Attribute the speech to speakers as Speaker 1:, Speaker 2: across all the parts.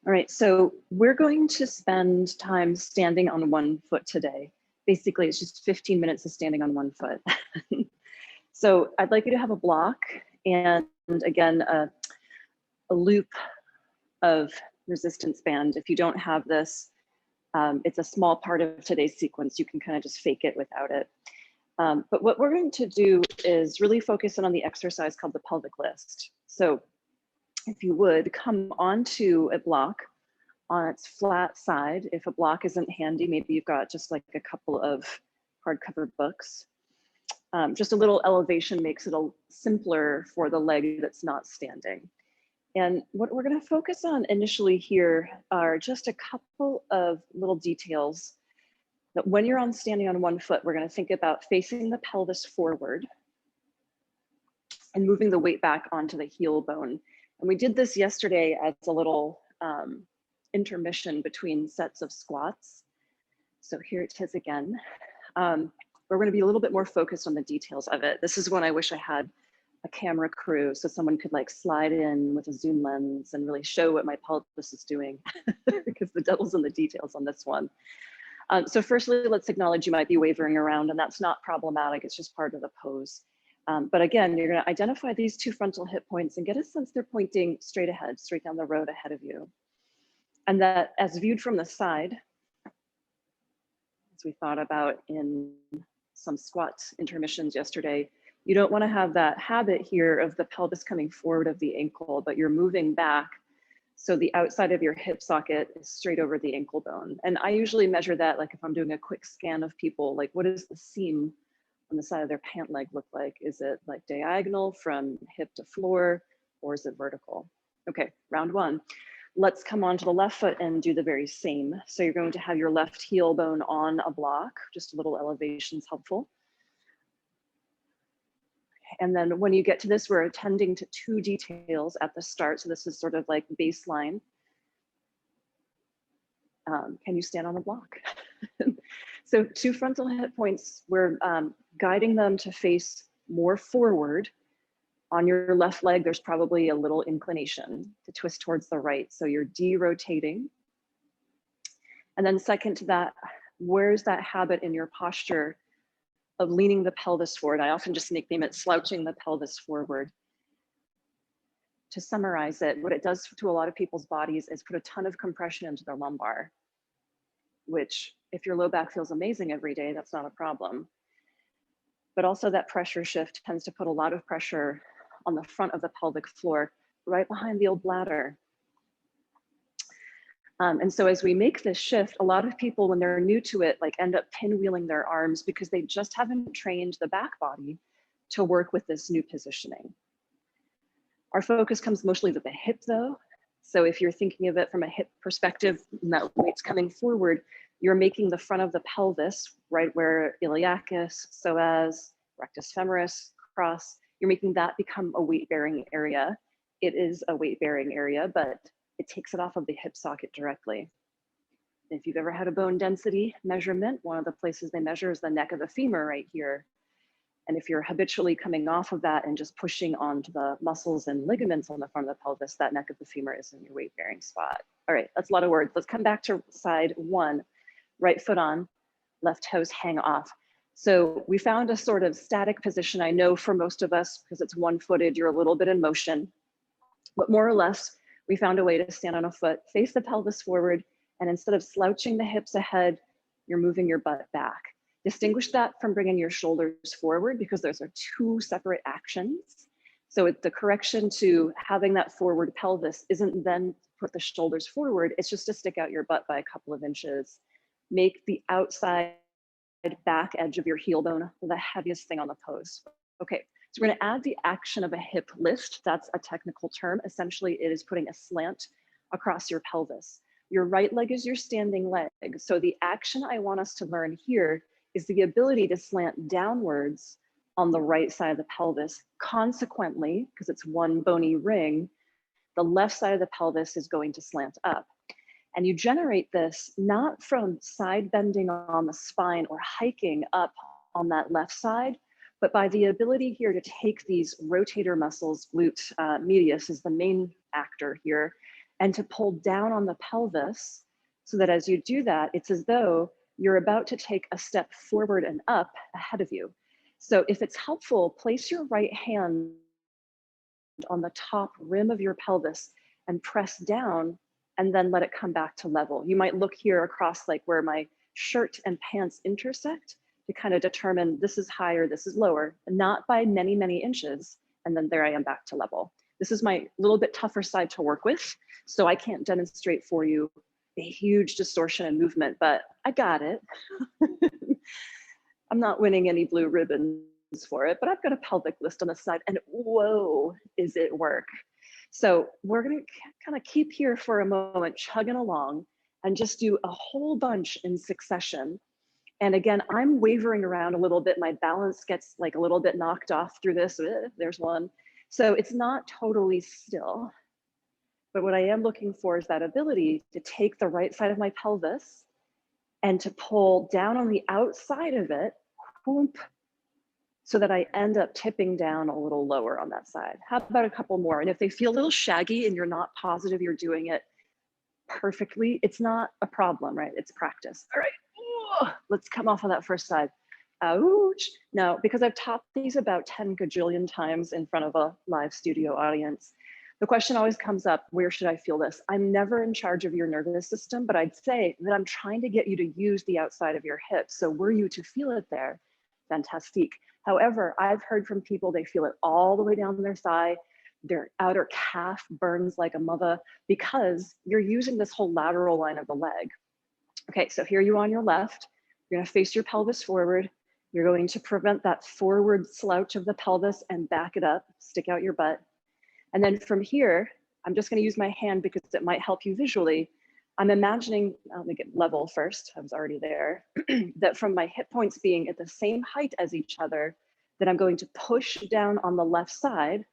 Speaker 1: All right, so we're going to spend time standing on one foot today. Basically, it's just 15 minutes of standing on one foot. So I'd like you to have a block and again, a loop of resistance band. If you don't have this, it's a small part of today's sequence. You can kind of just fake it without it. But what we're going to do is really focus in on the exercise called the pelvic list. So if you would come onto a block on its flat side. If a block isn't handy, maybe you've got just like a couple of hardcover books. Just a little elevation makes it simpler for the leg that's not standing. And what we're going to focus on initially here are just a couple of little details that when you're standing on one foot, we're going to think about facing the pelvis forward and moving the weight back onto the heel bone. And we did this yesterday as a little intermission between sets of squats. So here it is again. We're going to be a little bit more focused on the details of it. This is when I wish I had a camera crew so someone could like slide in with a zoom lens and really show what my pelvis is doing because the devil's in the details on this one. So firstly, let's acknowledge you might be wavering around, and that's not problematic. It's just part of the pose. But again, you're going to identify these two frontal hip points and get a sense they're pointing straight ahead, straight down the road ahead of you. And that as viewed from the side, as we thought about in some squat intermissions yesterday, you don't want to have that habit here of the pelvis coming forward of the ankle, but you're moving back so the outside of your hip socket is straight over the ankle bone. And I usually measure that, like if I'm doing a quick scan of people, like what does the seam on the side of their pant leg look like? Is it like diagonal from hip to floor, or is it vertical? Okay, round one. Let's come on to the left foot and do the very same. So you're going to have your left heel bone on a block, just a little elevation is helpful. And then when you get to this, we're attending to two details at the start. So this is sort of like baseline. Can you stand on the block? So two frontal hip points, we're guiding them to face more forward. On your left leg, there's probably a little inclination to twist towards the right. So you're de-rotating. And then second to that, where's that habit in your posture of leaning the pelvis forward? I often just nickname it slouching the pelvis forward. To summarize it, what it does to a lot of people's bodies is put a ton of compression into their lumbar, which if your low back feels amazing every day, that's not a problem. But also that pressure shift tends to put a lot of pressure on the front of the pelvic floor, right behind the old bladder. And so as we make this shift, a lot of people, when they're new to it, like end up pinwheeling their arms because they just haven't trained the back body to work with this new positioning. Our focus comes mostly to the hip though. So if you're thinking of it from a hip perspective, and that weight's coming forward, you're making the front of the pelvis, right where iliacus, psoas, rectus femoris cross, you're making that become a weight-bearing area. It is a weight-bearing area, but it takes it off of the hip socket directly. If you've ever had a bone density measurement, one of the places they measure is the neck of the femur right here. And if you're habitually coming off of that and just pushing onto the muscles and ligaments on the front of the pelvis, that neck of the femur is in your weight-bearing spot. All right, that's a lot of words. Let's come back to side one. Right foot on, left toes hang off. So we found a sort of static position. I know for most of us, because it's one-footed, you're a little bit in motion, but more or less, we found a way to stand on a foot, face the pelvis forward, and instead of slouching the hips ahead, you're moving your butt back. Distinguish that from bringing your shoulders forward because those are two separate actions. So the correction to having that forward pelvis isn't then put the shoulders forward, it's just to stick out your butt by a couple of inches. Make the outside back edge of your heel bone the heaviest thing on the pose. Okay, so we're gonna add the action of a hip lift. That's a technical term. Essentially, it is putting a slant across your pelvis. Your right leg is your standing leg. So the action I want us to learn here is the ability to slant downwards on the right side of the pelvis. Consequently, because it's one bony ring, the left side of the pelvis is going to slant up. And you generate this not from side bending on the spine or hiking up on that left side, but by the ability here to take these rotator muscles, glute medius is the main actor here, and to pull down on the pelvis so that as you do that, it's as though you're about to take a step forward and up ahead of you. So if it's helpful, place your right hand on the top rim of your pelvis and press down and then let it come back to level. You might look here across like where my shirt and pants intersect to kind of determine this is higher, this is lower, not by many, many inches. And then there I am back to level. This is my little bit tougher side to work with. So I can't demonstrate for you a huge distortion and movement, but I got it. I'm not winning any blue ribbons for it, but I've got a pelvic list on the side and whoa, is it work. So we're gonna kind of keep here for a moment, chugging along and just do a whole bunch in succession. And again, I'm wavering around a little bit. My balance gets like a little bit knocked off through this. There's one. So it's not totally still. But what I am looking for is that ability to take the right side of my pelvis and to pull down on the outside of it, whoop, so that I end up tipping down a little lower on that side. How about a couple more? And if they feel a little shaggy and you're not positive you're doing it perfectly, it's not a problem, right? It's practice. All right, ooh, let's come off of that first side. Ouch. Now, because I've taught these about 10 gajillion times in front of a live studio audience, the question always comes up, where should I feel this? I'm never in charge of your nervous system, but I'd say that I'm trying to get you to use the outside of your hips. So were you to feel it there, fantastic. However, I've heard from people, they feel it all the way down their thigh, their outer calf burns like a mother because you're using this whole lateral line of the leg. Okay, so here you on your left, you're gonna face your pelvis forward. You're going to prevent that forward slouch of the pelvis and back it up, stick out your butt. And then from here, I'm just gonna use my hand because it might help you visually. I'm imagining, let me get level first, I was already there, that from my hip points being at the same height as each other, that I'm going to push down on the left side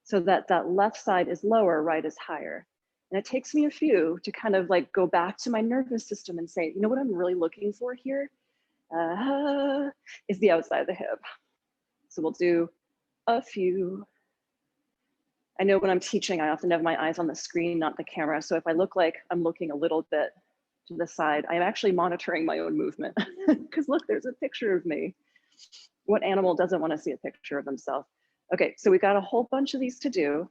Speaker 1: so that that left side is lower, right is higher. And it takes me a few to kind of like go back to my nervous system and say, you know what I'm really looking for here? Is the outside of the hip. So we'll do a few. I know when I'm teaching, I often have my eyes on the screen, not the camera. So if I look like I'm looking a little bit to the side, I'm actually monitoring my own movement because look, there's a picture of me. What animal doesn't want to see a picture of themselves? Okay, so we got a whole bunch of these to do.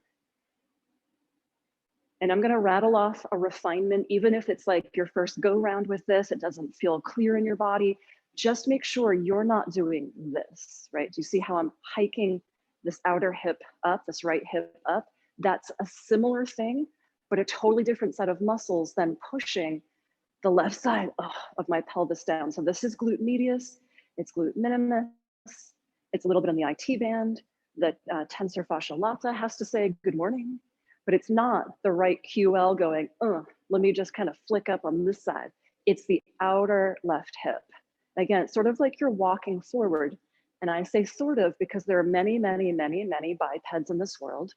Speaker 1: And I'm gonna rattle off a refinement, even if it's like your first go round with this, it doesn't feel clear in your body. Just make sure you're not doing this, right? Do you see how I'm hiking this outer hip up, this right hip up? That's a similar thing, but a totally different set of muscles than pushing the left side of my pelvis down. So this is glute medius, it's glute minimus, it's a little bit on the IT band. The tensor fascia lata has to say good morning, but it's not the right QL going, let me just kind of flick up on this side. It's the outer left hip. Again, it's sort of like you're walking forward. And I say sort of because there are many, many, many, many bipeds in this world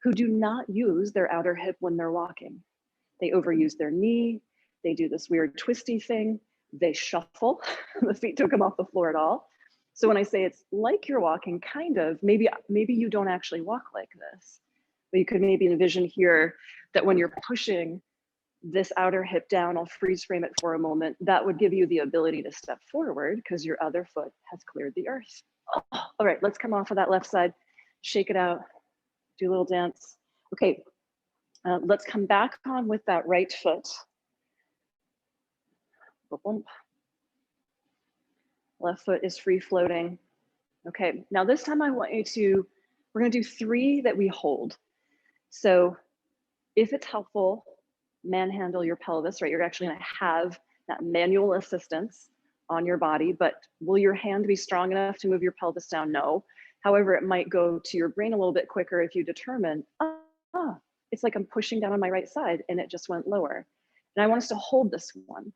Speaker 1: who do not use their outer hip when they're walking. They overuse their knee. They do this weird twisty thing. They shuffle. The feet don't come off the floor at all. So when I say it's like you're walking, kind of, maybe you don't actually walk like this, but you could maybe envision here that when you're pushing this outer hip down, I'll freeze frame it for a moment, that would give you the ability to step forward because your other foot has cleared the earth. All right, let's come off of that left side, shake it out, do a little dance. Okay, let's come back on with that right foot. Left foot is free floating. Okay, now this time I want you to, we're gonna do 3 that we hold. So if it's helpful, manhandle your pelvis, right? You're actually gonna have that manual assistance on your body, but will your hand be strong enough to move your pelvis down? No. However, it might go to your brain a little bit quicker if you determine, it's like I'm pushing down on my right side and it just went lower. And I want us to hold this one.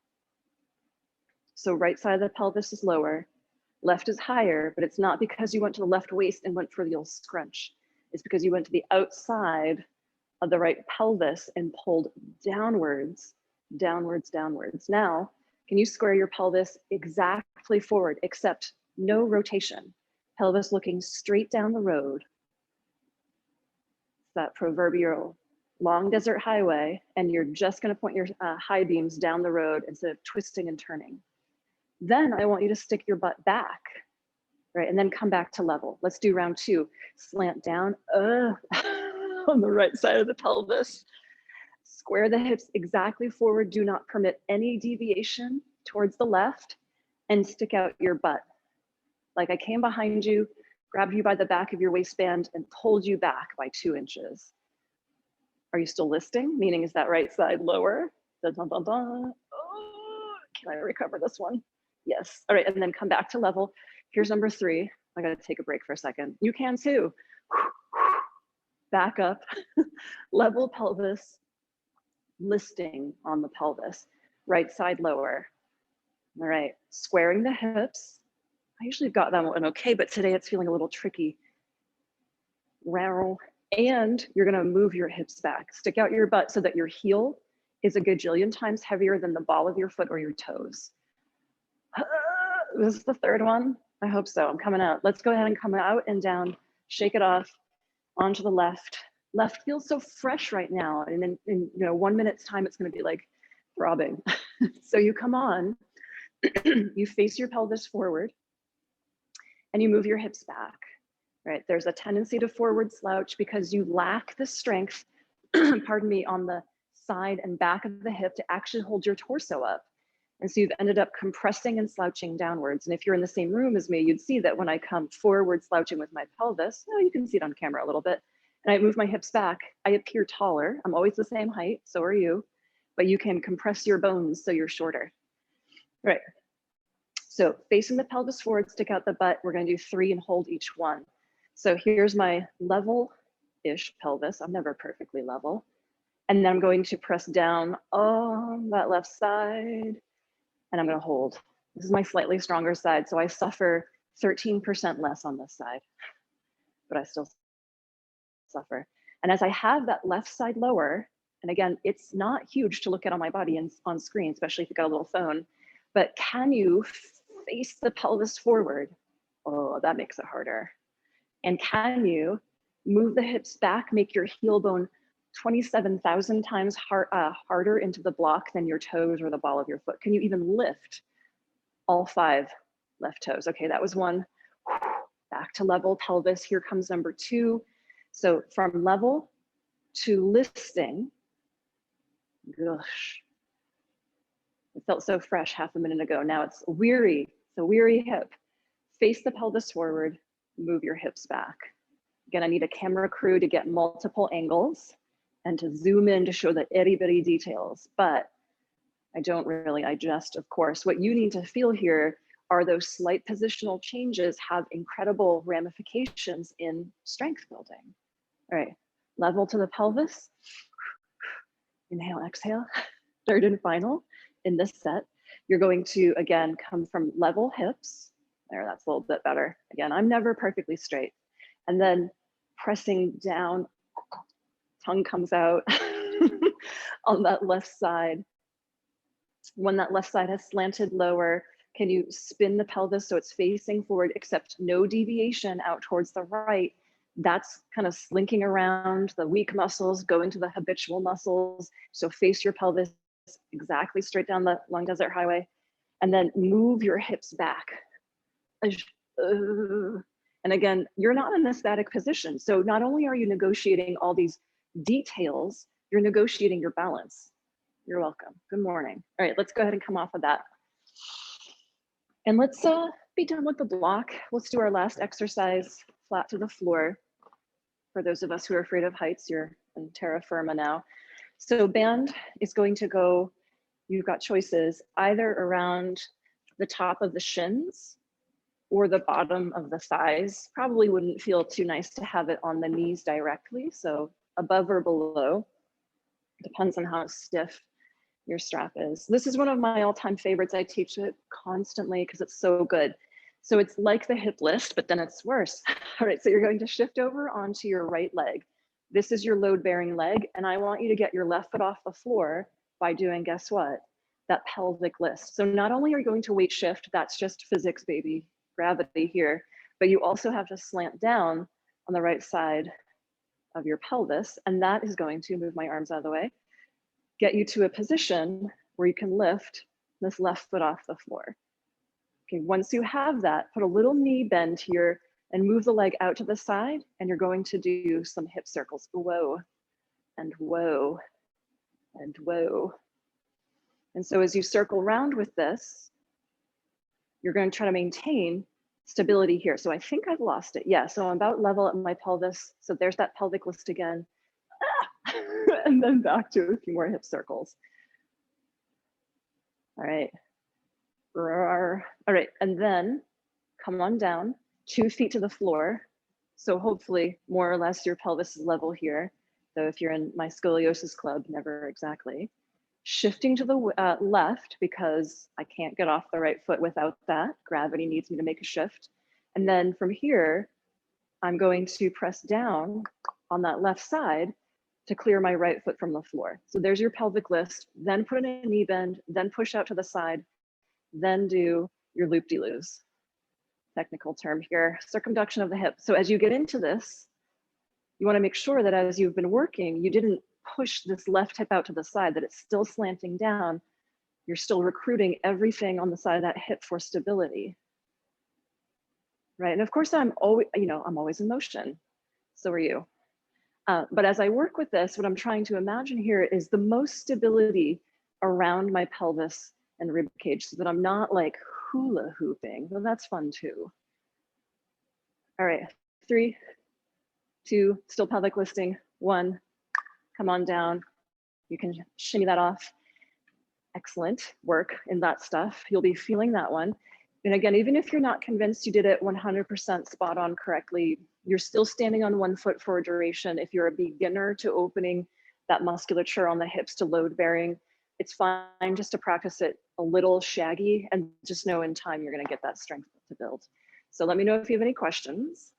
Speaker 1: So right side of the pelvis is lower, left is higher, but it's not because you went to the left waist and went for the old scrunch. It's because you went to the outside of the right pelvis and pulled downwards, downwards, downwards. Now, can you square your pelvis exactly forward, except no rotation? Pelvis looking straight down the road. That proverbial long desert highway, and you're just gonna point your high beams down the road instead of twisting and turning. Then I want you to stick your butt back, right? And then come back to level. Let's do round 2. Slant down on the right side of the pelvis. Square the hips exactly forward. Do not permit any deviation towards the left, and stick out your butt. Like I came behind you, grabbed you by the back of your waistband and pulled you back by 2 inches. Are you still listing? Meaning, is that right side lower? Dun, dun, dun, dun. Oh, can I recover this one? Yes. All right, and then come back to level. Here's number 3. I gotta take a break for a second. You can too. Back up, level pelvis, listing on the pelvis, right side lower. All right, squaring the hips. I usually got that one okay, but today it's feeling a little tricky. And you're gonna move your hips back. Stick out your butt so that your heel is a gajillion times heavier than the ball of your foot or your toes. This is the 3rd one. I hope so. I'm coming out. Let's go ahead and come out and down. Shake it off. Onto the left. Left feels so fresh right now. And in 1 minute's time, it's going to be like throbbing. So you come on, you face your pelvis forward, and you move your hips back, right? There's a tendency to forward slouch because you lack the strength, pardon me, on the side and back of the hip to actually hold your torso up. And so you've ended up compressing and slouching downwards. And if you're in the same room as me, you'd see that when I come forward slouching with my pelvis, you can see it on camera a little bit, and I move my hips back, I appear taller. I'm always the same height, so are you, but you can compress your bones so you're shorter. Right. So facing the pelvis forward, stick out the butt. We're gonna do 3 and hold each one. So here's my level-ish pelvis. I'm never perfectly level. And then I'm going to press down on that left side, and I'm gonna hold. This is my slightly stronger side, so I suffer 13% less on this side, but I still suffer. And as I have that left side lower, and again, it's not huge to look at on my body and on screen, especially if you've got a little phone, but can you face the pelvis forward? Oh, that makes it harder. And can you move the hips back, make your heel bone 27,000 times harder into the block than your toes or the ball of your foot? Can you even lift all 5 left toes? Okay, that was 1. Back to level pelvis. Here comes number 2. So from level to listing, gosh, it felt so fresh half a minute ago. Now it's weary. It's a weary hip. Face the pelvis forward, move your hips back. Again, I need a camera crew to get multiple angles and to zoom in to show the itty bitty details, but I don't really, I just, of course, what you need to feel here are those slight positional changes have incredible ramifications in strength building. All right, level to the pelvis. Inhale, exhale. 3rd and final in this set. You're going to, again, come from level hips. There, that's a little bit better. Again, I'm never perfectly straight. And then pressing down, tongue comes out on that left side. When that left side has slanted lower, can you spin the pelvis so it's facing forward, except no deviation out towards the right? That's kind of slinking around the weak muscles, going to the habitual muscles. So face your pelvis exactly straight down the long desert highway, and then move your hips back. And again, you're not in a static position. So not only are you negotiating all these details, you're negotiating your balance. You're welcome. Good morning. All right, let's go ahead and come off of that. And let's be done with the block. Let's do our last exercise, flat to the floor. For those of us who are afraid of heights, you're in terra firma now. So band is going to go, you've got choices, either around the top of the shins or the bottom of the thighs. Probably wouldn't feel too nice to have it on the knees directly. So above or below, depends on how stiff your strap is. This is one of my all-time favorites. I teach it constantly because it's so good. So it's like the hip list, but then it's worse. All right, so you're going to shift over onto your right leg. This is your load-bearing leg, and I want you to get your left foot off the floor by doing, guess what? That pelvic list. So not only are you going to weight shift, that's just physics, baby, gravity here, but you also have to slant down on the right side of your pelvis, and that is going to move my arms out of the way, get you to a position where you can lift this left foot off the floor. Okay, once you have that, put a little knee bend here and move the leg out to the side, and you're going to do some hip circles. Whoa, and whoa, and whoa. And so as you circle around with this, you're going to try to maintain stability here. So I think I've lost it. Yeah, so I'm about level at my pelvis. So there's that pelvic list again. And then back to a few more hip circles. All right. All right, and then come on down, 2 feet to the floor. So hopefully more or less your pelvis is level here. Though if you're in my scoliosis club, never exactly. Shifting to the left because I can't get off the right foot without that. Gravity needs me to make a shift. And then from here, I'm going to press down on that left side to clear my right foot from the floor. So there's your pelvic list, then put in a knee bend, then push out to the side, then do your loop-de-loos. Technical term here, circumduction of the hip. So as you get into this, you want to make sure that as you've been working, you didn't push this left hip out to the side, that it's still slanting down. You're still recruiting everything on the side of that hip for stability. Right, and of course I'm always in motion. So are you. But as I work with this, what I'm trying to imagine here is the most stability around my pelvis and rib cage so that I'm not like hula hooping. Well, that's fun too. All right, 3, 2, still pelvic listing, 1, come on down. You can shimmy that off. Excellent work in that stuff. You'll be feeling that one. And again, even if you're not convinced you did it 100% spot on correctly, you're still standing on one foot for a duration. If you're a beginner to opening that musculature on the hips to load bearing, it's fine just to practice it a little shaggy and just know in time you're going to get that strength to build. So let me know if you have any questions.